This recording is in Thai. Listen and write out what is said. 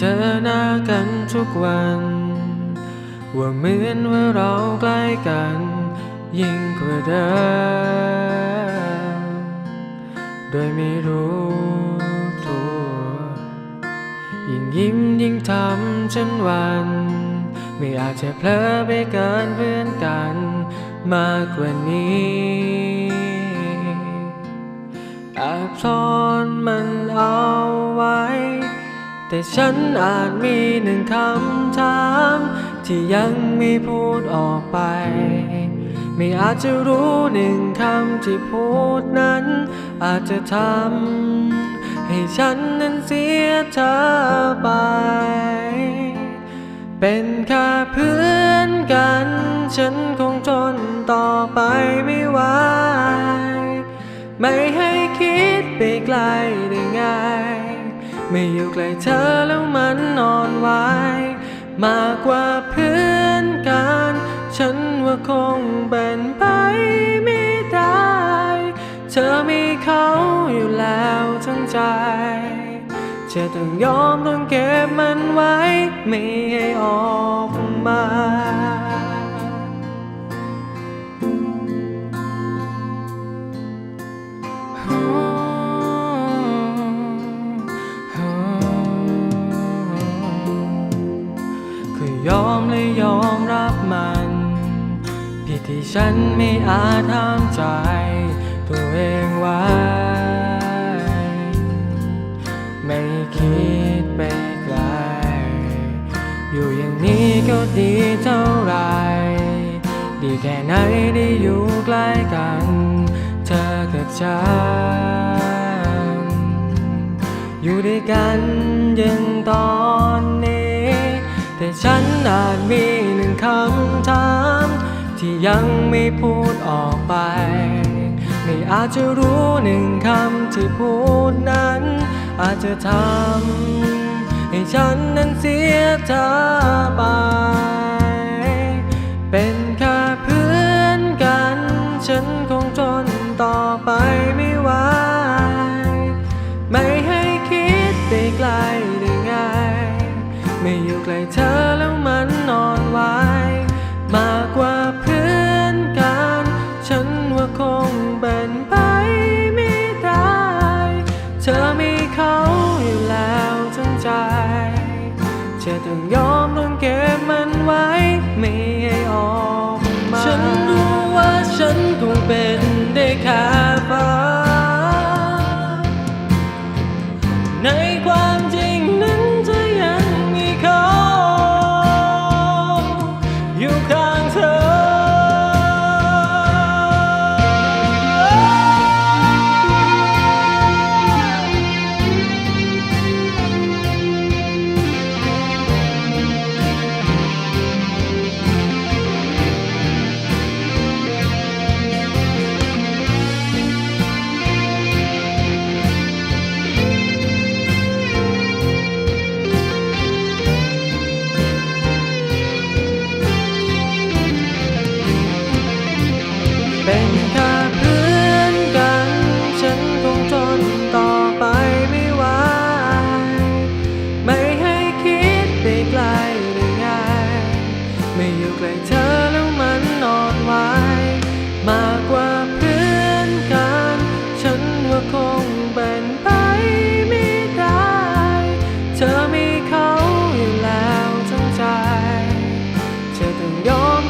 จอหน้ากันทุกวันว่าเหมือนว่าเราใกล้กันยิ่งกว่าเดิมโดยไม่รู้ตัวยิ่งยิ้มยิ่งทำฉันหวันไม่อาจจะเพลอไปเกินเพื่อนกันมากกว่านี้แอบซ่อนมันเอาไว้แต่ฉันอาจมีหนึ่งคำถามที่ยังไม่พูดออกไปไม่อาจจะรู้หนึ่งคำที่พูดนั้นอาจจะทำให้ฉันนั้นเสียเธอไปเป็นแค่เพื่อนกันฉันคงทนต่อไปไม่ไหวไม่ให้คิดไปไกลได้ไงไม่อยู่ใกล้เธอแล้วมันอ่อนไหวมากกว่าเพื่อนกันฉันว่าคงเป็นไปไม่ได้เธอมีเขาอยู่แล้วทั้งใจจะต้องยอมต้องเก็บมันไว้ไม่ให้ออกมายอมและยอมรับมันผิดที่ฉันไม่อาจห้ามใจตัวเองไว้ไม่คิดไปไกลอยู่อย่างนี้ก็ดีเท่าไรดีแค่ไหนได้อยู่ใกล้กันเธอกับฉันอยู่ด้วยกันยังตอนนี้แต่ฉันอาจมีหนึ่งคำถามที่ยังไม่พูดออกไปไม่อาจจะรู้หนึ่งคำที่พูดนั้นอาจจะทำให้ฉันนั้นเสียเธอไปเป็นแค่เพื่อนกันฉันคงทนต่อไปไม่ไหวไม่ให้คิดไปไกลได้ไงไม่อยู่ใกล้เธอแล้วมันอ่อนไหวมากกว่าเพื่อนกันฉันว่าคงเป็นไปไม่ได้เธอมีเขาอยู่แล้วทั้งใจจะต้องยอมต้องเก็บมันไว้ไม่ให้ออกมาฉันรู้ว่าฉันคงเป็นได้แค่ฝันในความจริงนั้นจะยังมีเขาอยู่ข้างเธอเป็นแค่เพื่อนกันฉันคงทนต่อไปไม่ไหวไม่ให้คิดไปไกลได้ไงไม่อยู่ใกล้เธอแล้วมันอ่อนไหวมากกว่าเพื่อนกันฉันว่าคงเป็นไปไม่ได้เธอมีเขาอยู่แล้วทั้งใจจะต้องยอม